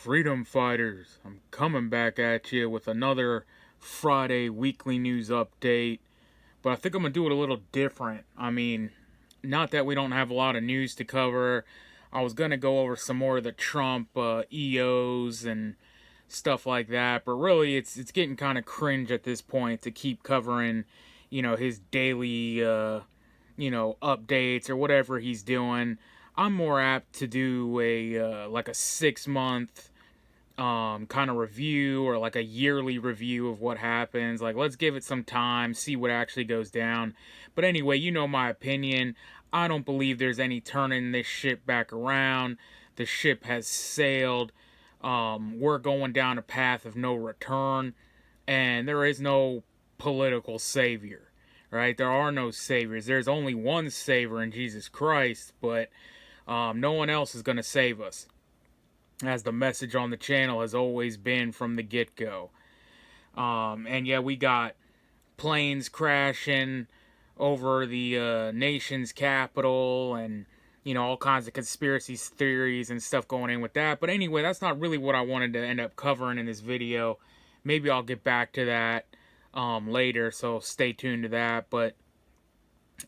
Freedom fighters, I'm coming back at you with another Friday weekly news update, but I think I'm going to do it a little different. I mean, not that we don't have a lot of news to cover. I was going to go over some more of the Trump EOs and stuff like that, but really it's getting kind of cringe at this point to keep covering, his daily, updates or whatever he's doing. I'm more apt to do a 6 month kind of review or like a yearly review of what happens. Like, let's give it some time, see what actually goes down. But anyway, you know my opinion. I don't believe there's any turning this ship back around. The ship has sailed. We're going down a path of no return, and there is no political savior, right? There are no saviors. There's only one savior in Jesus Christ, but no one else is going to save us, as the message on the channel has always been from the get-go. And yeah, we got planes crashing over the nation's capital, and all kinds of conspiracy theories and stuff going in with that. But anyway, that's not really what I wanted to end up covering in this video. Maybe I'll get back to that later, so stay tuned to that. But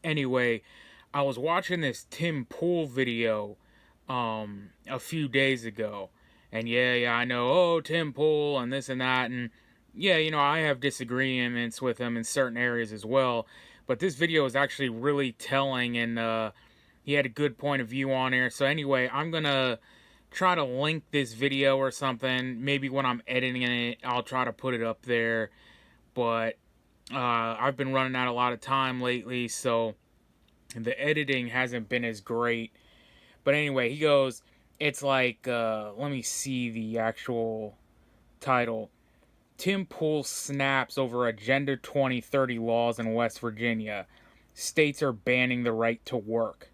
anyway, I was watching this Tim Pool video a few days ago, and yeah, I know, Tim Pool and this and that, and yeah, I have disagreements with him in certain areas as well, but this video is actually really telling, and he had a good point of view on here. So anyway, I'm gonna try to link this video or something. Maybe when I'm editing it, I'll try to put it up there, but I've been running out a lot of time lately, so the editing hasn't been as great. But anyway, he goes, it's like, let me see the actual title. Tim Pool snaps over Agenda 2030 laws in West Virginia. States are banning the right to work.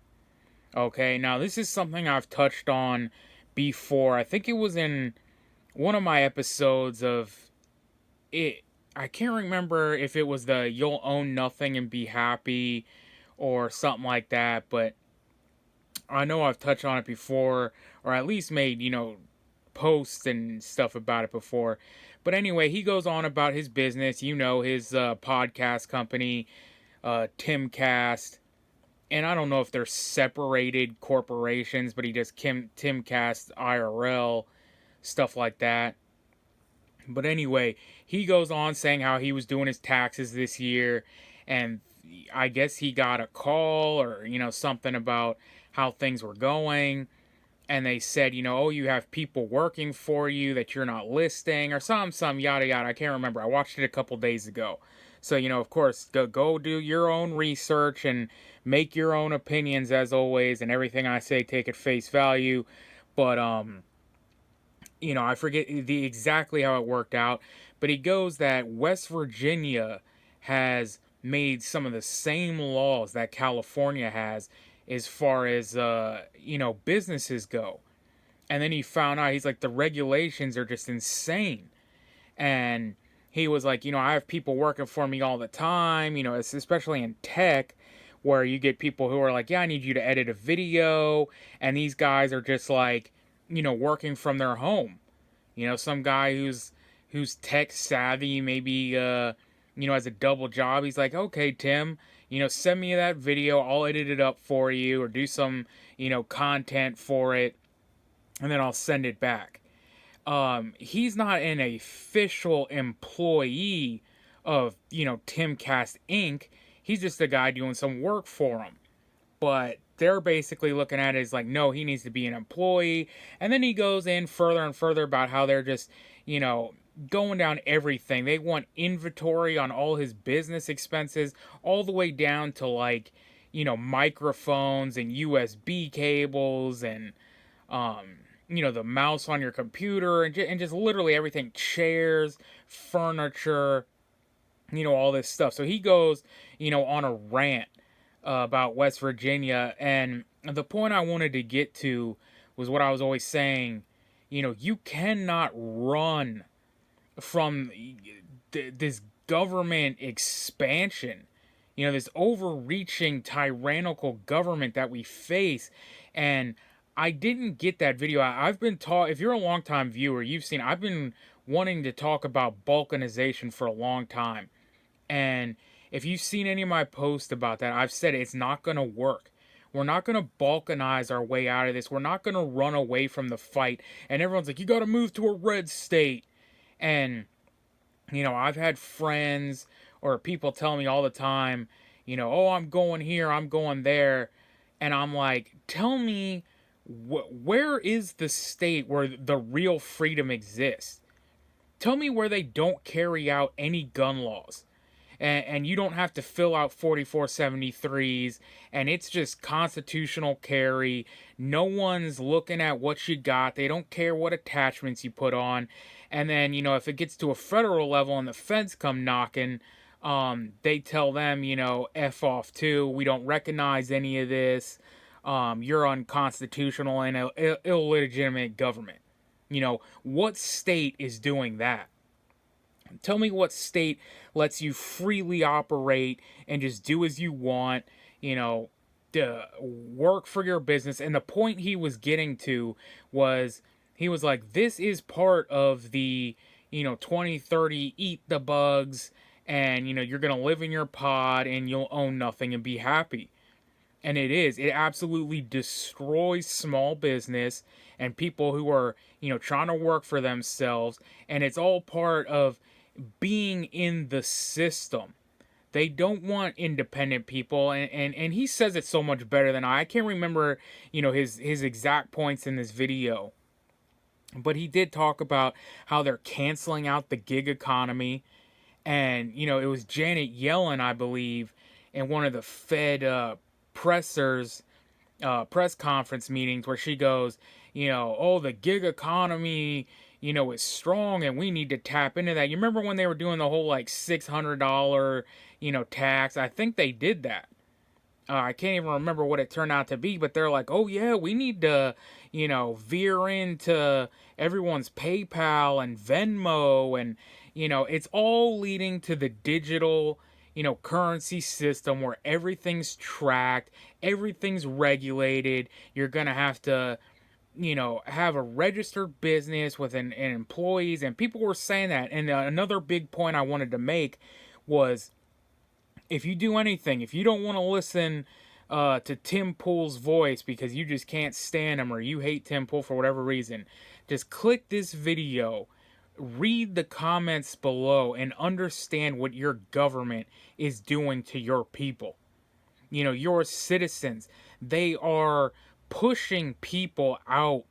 Okay, now this is something I've touched on before. I think it was in one of my episodes of it. I can't remember if it was the You'll Own Nothing and Be Happy or something like that, but I know I've touched on it before, or at least made, posts and stuff about it before. But anyway, he goes on about his business, his podcast company, Timcast. And I don't know if they're separated corporations, but he does Timcast IRL, stuff like that. But anyway, he goes on saying how he was doing his taxes this year, and I guess he got a call or, something about how things were going, and they said, you have people working for you that you're not listing, or some yada yada. I can't remember. I watched it a couple days ago. So, of course, go do your own research and make your own opinions as always, and everything I say take at face value. But I forget exactly how it worked out, but he goes that West Virginia has made some of the same laws that California has as far as businesses go. And then he found out, he's like, the regulations are just insane. And he was like, I have people working for me all the time, especially in tech, where you get people who are like, yeah, I need you to edit a video, and these guys are just like, working from their home. Some guy who's tech savvy, maybe has a double job. He's like, okay, Tim, send me that video. I'll edit it up for you, or do some, content for it, and then I'll send it back. He's not an official employee of, Timcast Inc. He's just a guy doing some work for him. But they're basically looking at it as like, no, he needs to be an employee. And then he goes in further and further about how they're just, going down everything. They want inventory on all his business expenses, all the way down to like, microphones and USB cables and, the mouse on your computer and just literally everything, chairs, furniture, all this stuff. So he goes, on a rant about West Virginia, and the point I wanted to get to was what I was always saying. You cannot run from this government expansion, this overreaching tyrannical government that we face. And I didn't get that video. I've been taught, if you're a longtime viewer, you've seen, I've been wanting to talk about balkanization for a long time. And if you've seen any of my posts about that, I've said it's not going to work. We're not going to balkanize our way out of this. We're not going to run away from the fight. And everyone's like, you got to move to a red state. And, I've had friends or people tell me all the time, oh, I'm going here, I'm going there. And I'm like, tell me, where is the state where the real freedom exists? Tell me where they don't carry out any gun laws. And you don't have to fill out 4473s, and it's just constitutional carry. No one's looking at what you got. They don't care what attachments you put on. And then, if it gets to a federal level and the feds come knocking, they tell them, F off too. We don't recognize any of this. You're unconstitutional and illegitimate government. What state is doing that? Tell me what state lets you freely operate and just do as you want, to work for your business. And the point he was getting to was, he was like, this is part of the, 2030 eat the bugs, and, you're going to live in your pod and you'll own nothing and be happy. And it is. It absolutely destroys small business and people who are, trying to work for themselves. And it's all part of being in the system. They don't want independent people, and he says it so much better than I can't remember, his exact points in this video. But he did talk about how they're canceling out the gig economy. And, it was Janet Yellen, I believe, in one of the Fed press conference meetings where she goes, oh, the gig economy, is strong and we need to tap into that. You remember when they were doing the whole like $600, tax? I think they did that. I can't even remember what it turned out to be, but they're like, oh yeah, we need to, veer into everyone's PayPal and Venmo, and, it's all leading to the digital, currency system where everything's tracked, everything's regulated. You're going to have to, have a registered business with an employees, and people were saying that. And another big point I wanted to make was, if you do anything, if you don't want to listen to Tim Pool's voice because you just can't stand him or you hate Tim Pool for whatever reason, just click this video, read the comments below, and understand what your government is doing to your people. Your citizens. They are pushing people out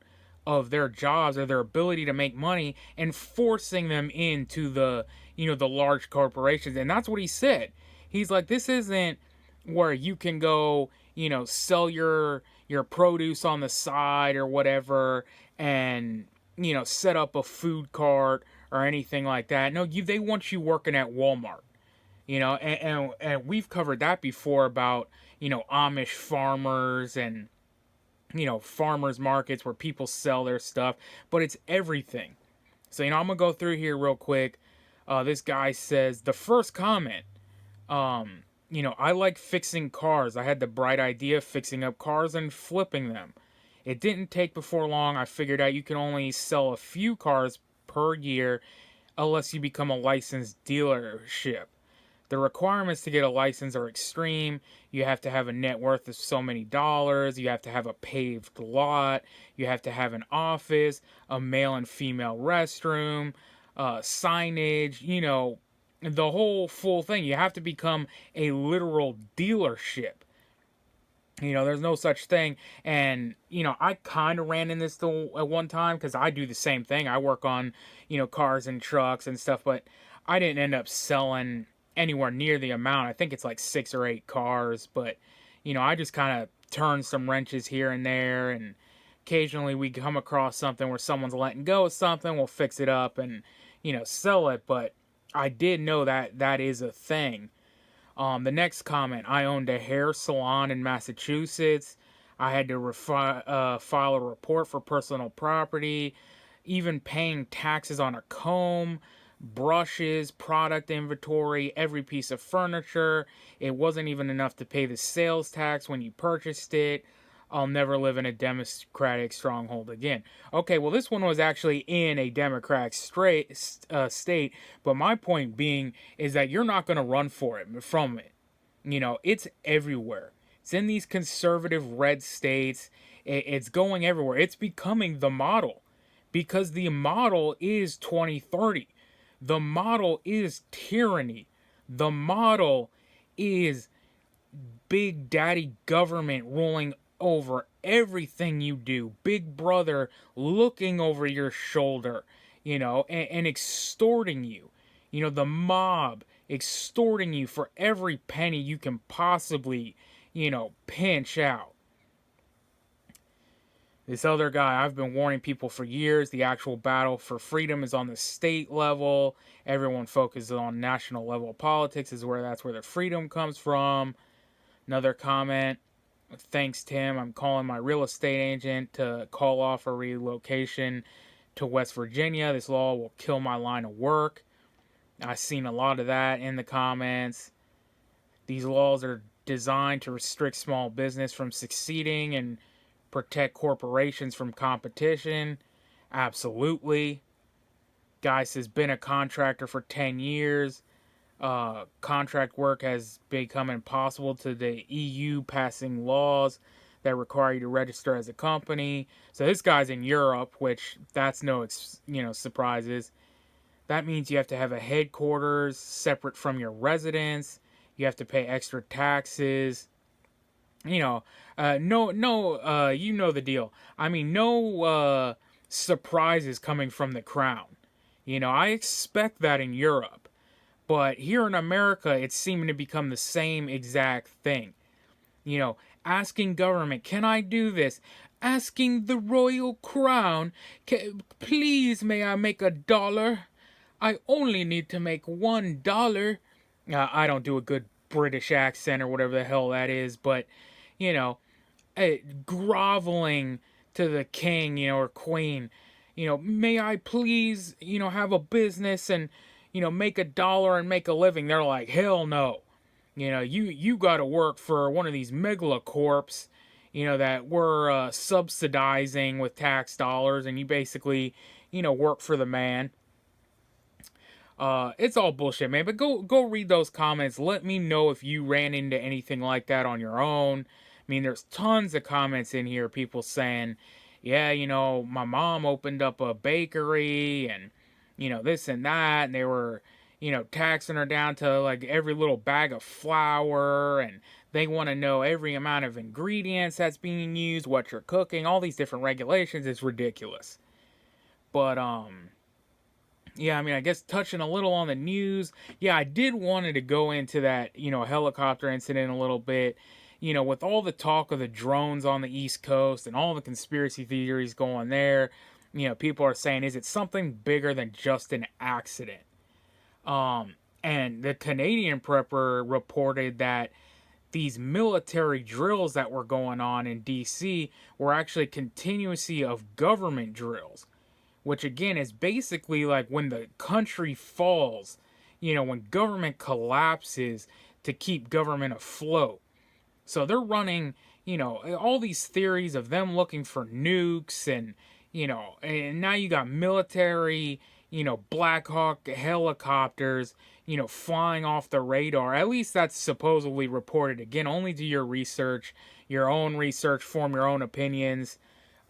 of their jobs or their ability to make money and forcing them into the, the large corporations. And that's what he said. He's like, this isn't where you can go, sell your produce on the side or whatever, and, set up a food cart or anything like that. No, they want you working at Walmart. And we've covered that before about, Amish farmers and, farmers markets where people sell their stuff, but it's everything. So, I'm going to go through here real quick. This guy says, the first comment, I like fixing cars. I had the bright idea of fixing up cars and flipping them. It didn't take before long. I figured out you can only sell a few cars per year unless you become a licensed dealership. The requirements to get a license are extreme. You have to have a net worth of so many dollars. You have to have a paved lot. You have to have an office, a male and female restroom, signage, the whole full thing. You have to become a literal dealership. There's no such thing. And, I kind of ran in this at one time because I do the same thing. I work on, cars and trucks and stuff, but I didn't end up selling anywhere near the amount. I think it's like 6 or 8 cars, but, I just kind of turn some wrenches here and there, and occasionally we come across something where someone's letting go of something, we'll fix it up and, sell it. But I did know that is a thing. The next comment, I owned a hair salon in Massachusetts. I had to file a report for personal property, even paying taxes on a comb, brushes, product inventory, every piece of furniture. It wasn't even enough to pay the sales tax when you purchased it. I'll never live in a Democratic stronghold again. Okay, well, this one was actually in a Democratic state, but my point being is that you're not going to run from it. It's everywhere. It's in these conservative red states. It's going everywhere. It's becoming the model because the model is 2030. The model is tyranny. The model is big daddy government ruling over everything you do. Big brother looking over your shoulder, and extorting you. The mob extorting you for every penny you can possibly, pinch out. This other guy, I've been warning people for years, the actual battle for freedom is on the state level. Everyone focuses on national level politics, that's where the freedom comes from. Another comment, thanks Tim, I'm calling my real estate agent to call off a relocation to West Virginia. This law will kill my line of work. I've seen a lot of that in the comments. These laws are designed to restrict small business from succeeding and protect corporations from competition. Absolutely. Guy says, been a contractor for 10 years. Contract work has become impossible to the EU passing laws that require you to register as a company. So this guy's in Europe, which that's no surprises. That means you have to have a headquarters separate from your residence. You have to pay extra taxes. No, you know the deal. I mean, no surprises coming from the crown. I expect that in Europe. But here in America, it's seeming to become the same exact thing. Asking government, can I do this? Asking the royal crown, please may I make $1? I only need to make $1. I don't do a good British accent or whatever the hell that is, but, groveling to the king, or queen, may I please, have a business and, make $1 and make a living. They're like, hell no. You got to work for one of these megalocorps, that we're subsidizing with tax dollars, and you basically, work for the man. It's all bullshit, man. But go read those comments. Let me know if you ran into anything like that on your own. I mean, there's tons of comments in here, people saying, yeah, my mom opened up a bakery and, this and that, and they were, taxing her down to like every little bag of flour, and they want to know every amount of ingredients that's being used, what you're cooking, all these different regulations. It's ridiculous. But, yeah, I mean, I guess touching a little on the news. Yeah, I did wanted to go into that, helicopter incident a little bit. With all the talk of the drones on the East Coast and all the conspiracy theories going there, people are saying, is it something bigger than just an accident? And the Canadian prepper reported that these military drills that were going on in DC were actually continuity of government drills, which again is basically like when the country falls, when government collapses to keep government afloat. So they're running, all these theories of them looking for nukes and, and now you got military, Black Hawk helicopters, flying off the radar. At least that's supposedly reported. Again, only do your research, your own research, form your own opinions.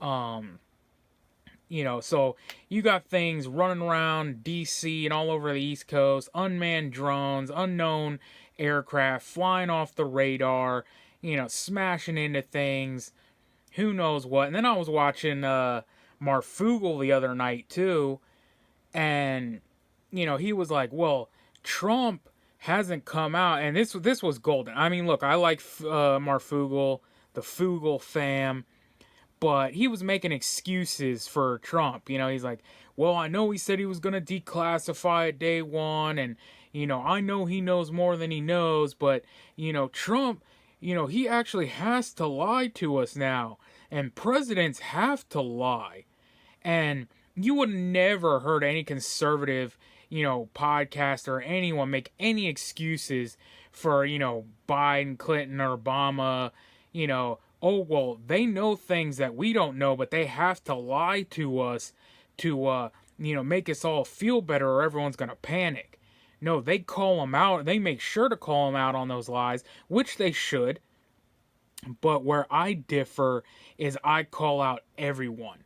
So you got things running around DC and all over the East Coast, unmanned drones, unknown aircraft flying off the radar, smashing into things, who knows what. And then I was watching Marfugel the other night too, and he was like, well, Trump hasn't come out, and this was golden. I mean, look, I like Marfugel, the Fugel fam, but he was making excuses for Trump. He's like, well, I know he said he was going to declassify it day one, and, I know he knows more than he knows, but, Trump, he actually has to lie to us now, and presidents have to lie. And you would never heard any conservative, podcast or anyone make any excuses for, Biden, Clinton, or Obama, oh, well, they know things that we don't know, but they have to lie to us to, make us all feel better, or everyone's going to panic. No, they call them out. They make sure to call them out on those lies, which they should. But where I differ is I call out everyone,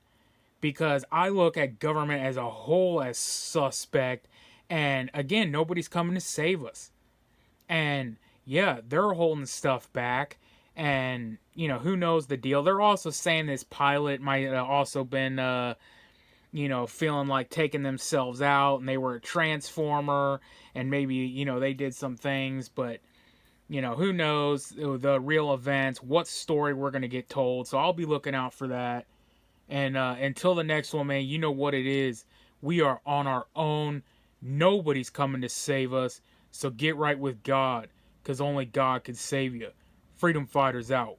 because I look at government as a whole as suspect. And again, nobody's coming to save us. And yeah, they're holding stuff back. And, who knows the deal. They're also saying this pilot might have also been, feeling like taking themselves out, and they were a transformer, and maybe, they did some things, but, who knows the real events, what story we're going to get told. So I'll be looking out for that. And until the next one, man, you know what it is. We are on our own. Nobody's coming to save us. So get right with God, because only God can save you. Freedom Fighters out.